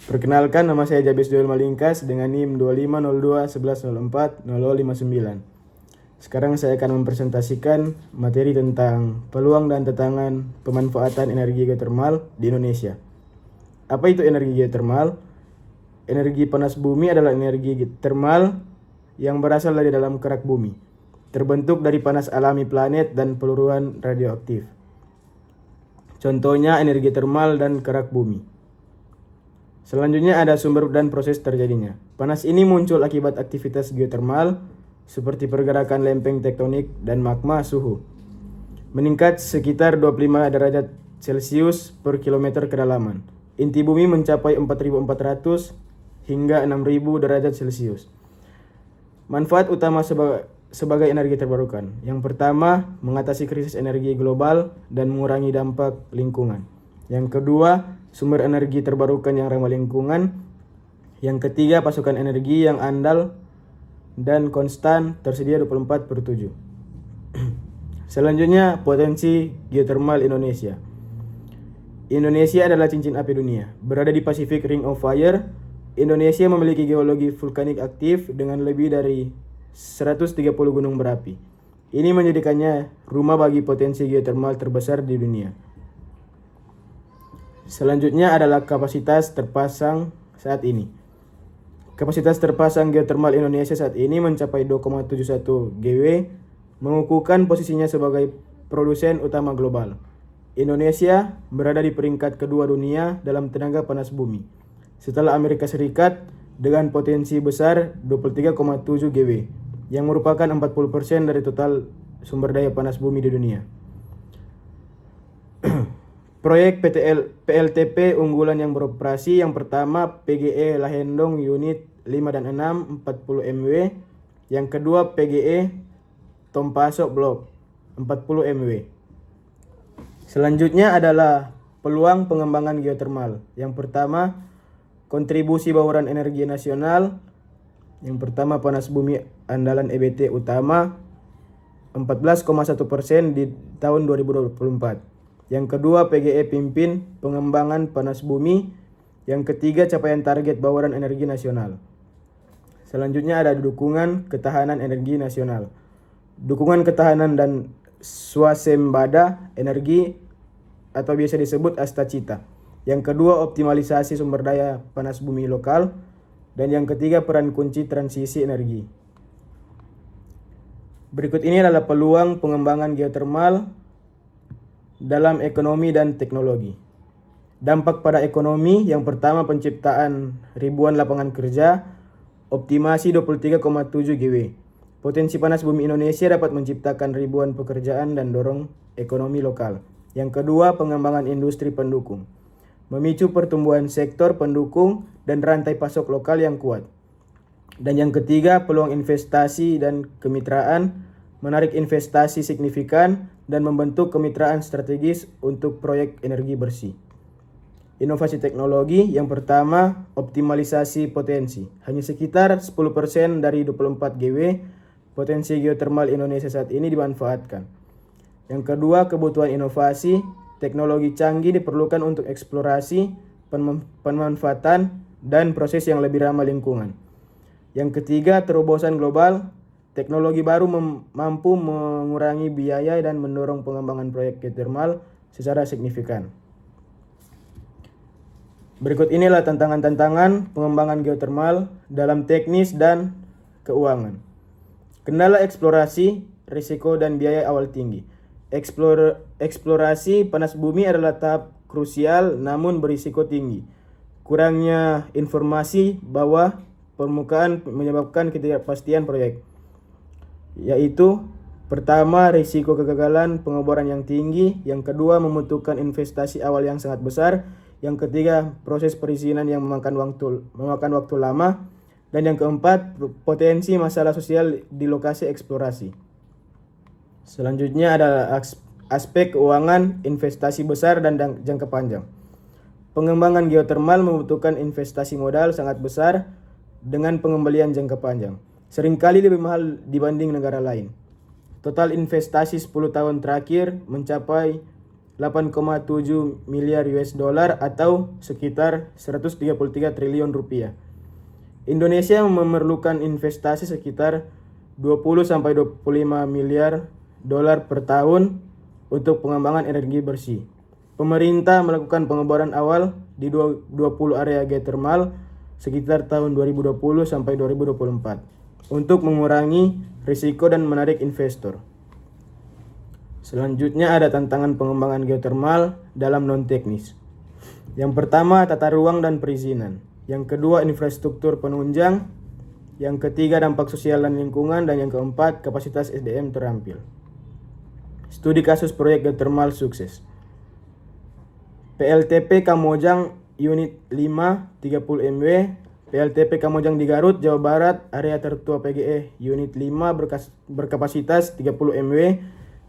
Perkenalkan, nama saya Jabes Joel Malingkas dengan NIM 250211040059. Sekarang saya akan mempresentasikan materi tentang peluang dan tantangan pemanfaatan energi geotermal di Indonesia. Apa itu energi geotermal? Energi panas bumi adalah energi termal yang berasal dari dalam kerak bumi, terbentuk dari panas alami planet dan peluruhan radioaktif. Contohnya energi termal dan kerak bumi. Selanjutnya ada sumber dan proses terjadinya. Panas ini muncul akibat aktivitas geotermal seperti pergerakan lempeng tektonik dan magma suhu. Meningkat sekitar 25 derajat Celcius per kilometer kedalaman. Inti bumi mencapai 4.400 hingga 6.000 derajat Celcius. Manfaat utama sebagai energi terbarukan. Yang pertama, mengatasi krisis energi global dan mengurangi dampak lingkungan. Yang kedua, sumber energi terbarukan yang ramah lingkungan. Yang ketiga, pasokan energi yang andal dan konstan tersedia 24/7. Selanjutnya, potensi geotermal Indonesia. Indonesia adalah cincin api dunia. Berada di Pacific Ring of Fire, Indonesia memiliki geologi vulkanik aktif dengan lebih dari 130 gunung berapi. Ini menjadikannya rumah bagi potensi geotermal terbesar di dunia. Selanjutnya adalah kapasitas terpasang saat ini. Kapasitas terpasang geotermal Indonesia saat ini mencapai 2,71 GW, mengukuhkan posisinya sebagai produsen utama global. Indonesia berada di peringkat kedua dunia dalam tenaga panas bumi, setelah Amerika Serikat dengan potensi besar 23,7 GW, yang merupakan 40% dari total sumber daya panas bumi di dunia. Proyek PLTP unggulan yang beroperasi, yang pertama PGE Lahendong Unit 5 dan 6 40 MW, yang kedua PGE Tompasok Blok 40 MW. Selanjutnya adalah peluang pengembangan geotermal. Yang pertama, kontribusi bauran energi nasional. Yang pertama, panas bumi andalan EBT utama 14,1% di tahun 2024. Yang kedua, PGE pimpin pengembangan panas bumi. Yang ketiga, capaian target bauran energi nasional. Selanjutnya ada dukungan ketahanan energi nasional. Dukungan ketahanan dan swasembada energi atau biasa disebut Astacita. Yang kedua, optimalisasi sumber daya panas bumi lokal. Dan yang ketiga, peran kunci transisi energi. Berikut ini adalah peluang pengembangan geotermal dalam ekonomi dan teknologi. Dampak pada ekonomi, yang pertama penciptaan ribuan lapangan kerja, optimasi 23,7 GW. Potensi panas bumi Indonesia dapat menciptakan ribuan pekerjaan dan dorong ekonomi lokal. Yang kedua, pengembangan industri pendukung, memicu pertumbuhan sektor pendukung dan rantai pasok lokal yang kuat. Dan yang ketiga, peluang investasi dan kemitraan, menarik investasi signifikan dan membentuk kemitraan strategis untuk proyek energi bersih. Inovasi teknologi, yang pertama optimalisasi potensi. Hanya sekitar 10% dari 24 GW potensi geotermal Indonesia saat ini dimanfaatkan. Yang kedua, kebutuhan inovasi. Teknologi canggih diperlukan untuk eksplorasi, pemanfaatan, dan proses yang lebih ramah lingkungan. Yang ketiga, terobosan global. Teknologi baru mampu mengurangi biaya dan mendorong pengembangan proyek geotermal secara signifikan. Berikut inilah tantangan-tantangan pengembangan geotermal dalam teknis dan keuangan. Kendala eksplorasi, risiko dan biaya awal tinggi. Eksplorasi panas bumi adalah tahap krusial namun berisiko tinggi. Kurangnya informasi bawah permukaan menyebabkan ketidakpastian proyek, yaitu pertama, risiko kegagalan pengeboran yang tinggi. Yang kedua, membutuhkan investasi awal yang sangat besar. Yang ketiga, proses perizinan yang memakan waktu lama. Dan yang keempat, potensi masalah sosial di lokasi eksplorasi. Selanjutnya ada aspek keuangan, investasi besar dan jangka panjang. Pengembangan geotermal membutuhkan investasi modal sangat besar dengan pengembalian jangka panjang, seringkali lebih mahal dibanding negara lain. Total investasi 10 tahun terakhir mencapai 8,7 miliar US dollar atau sekitar 133 triliun rupiah. Indonesia memerlukan investasi sekitar 20 sampai 25 miliar dolar per tahun untuk pengembangan energi bersih. Pemerintah melakukan pengeboran awal di 20 area geothermal sekitar tahun 2020 sampai 2024 untuk mengurangi risiko dan menarik investor. Selanjutnya ada tantangan pengembangan geothermal dalam non-teknis. Yang pertama, tata ruang dan perizinan. Yang kedua, infrastruktur penunjang. Yang ketiga, dampak sosial dan lingkungan. Dan yang keempat, kapasitas SDM terampil. Studi kasus proyek geothermal sukses. PLTP Kamojang Unit 5 30 MW. PLTP Kamojang di Garut, Jawa Barat, area tertua PGE Unit 5 berkapasitas 30 MW.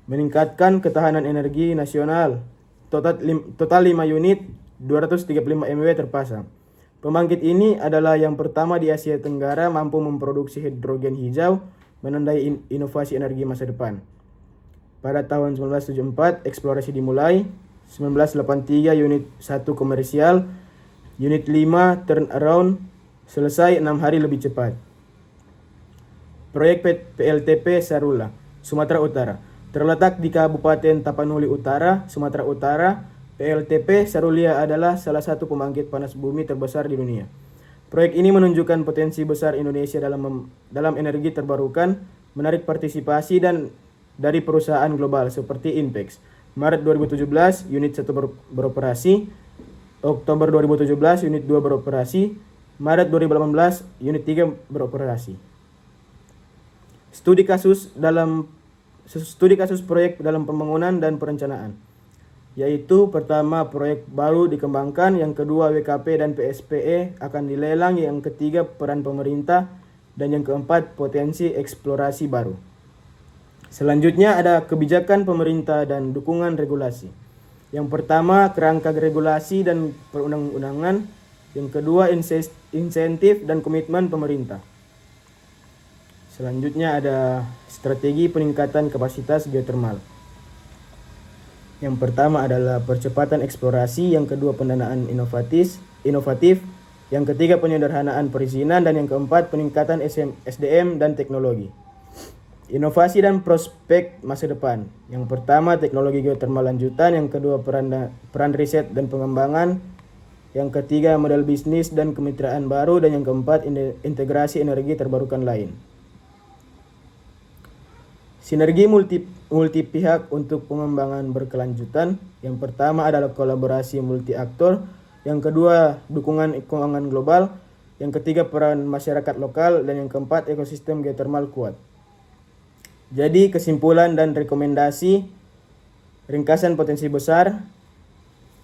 Meningkatkan ketahanan energi nasional. Total 5 unit 235 MW terpasang. Pembangkit ini adalah yang pertama di Asia Tenggara mampu memproduksi hidrogen hijau, menandai inovasi energi masa depan. Pada tahun 1974 eksplorasi dimulai, 1983 unit 1 komersial, unit 5 turnaround selesai 6 hari lebih cepat. Proyek PLTP Sarula, Sumatera Utara. Terletak di Kabupaten Tapanuli Utara, Sumatera Utara, PLTP Sarulia adalah salah satu pembangkit panas bumi terbesar di dunia. Proyek ini menunjukkan potensi besar Indonesia dalam energi terbarukan, menarik partisipasi dari perusahaan global seperti Inpex. Maret 2017, unit 1 beroperasi. Oktober 2017, unit 2 beroperasi. Maret 2018, unit 3 beroperasi. Studi kasus proyek dalam pembangunan dan perencanaan, yaitu pertama proyek baru dikembangkan, yang kedua WKP dan PSPE akan dilelang, yang ketiga peran pemerintah, dan yang keempat potensi eksplorasi baru. Selanjutnya ada kebijakan pemerintah dan dukungan regulasi. Yang pertama kerangka regulasi dan perundang-undangan, yang kedua insentif dan komitmen pemerintah. Selanjutnya ada strategi peningkatan kapasitas geothermal. Yang pertama adalah percepatan eksplorasi, yang kedua pendanaan inovatif, yang ketiga penyederhanaan perizinan, dan yang keempat peningkatan SDM dan teknologi. Inovasi dan prospek masa depan. Yang pertama teknologi geothermal lanjutan, yang kedua peran riset dan pengembangan, yang ketiga model bisnis dan kemitraan baru, dan yang keempat integrasi energi terbarukan lain. Sinergi multi pihak untuk pengembangan berkelanjutan. Yang pertama adalah kolaborasi multi aktor, yang kedua dukungan keuangan global, yang ketiga peran masyarakat lokal, dan yang keempat ekosistem geothermal kuat. Jadi kesimpulan dan rekomendasi, ringkasan potensi besar.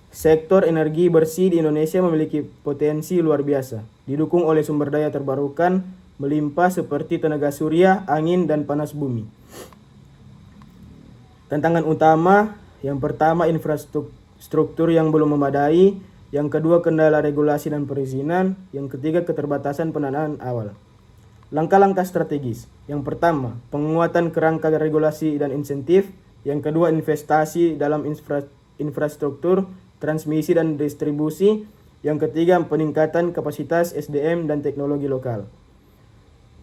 Sektor energi bersih di Indonesia memiliki potensi luar biasa, didukung oleh sumber daya terbarukan melimpah seperti tenaga surya, angin, dan panas bumi. Tantangan utama, yang pertama infrastruktur yang belum memadai, yang kedua kendala regulasi dan perizinan, yang ketiga keterbatasan pendanaan awal. Langkah-langkah strategis. Yang pertama, penguatan kerangka regulasi dan insentif, yang kedua investasi dalam infrastruktur, transmisi dan distribusi, yang ketiga peningkatan kapasitas SDM dan teknologi lokal.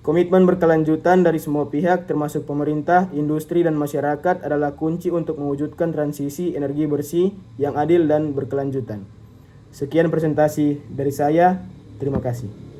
Komitmen berkelanjutan dari semua pihak termasuk pemerintah, industri, dan masyarakat adalah kunci untuk mewujudkan transisi energi bersih yang adil dan berkelanjutan. Sekian presentasi dari saya. Terima kasih.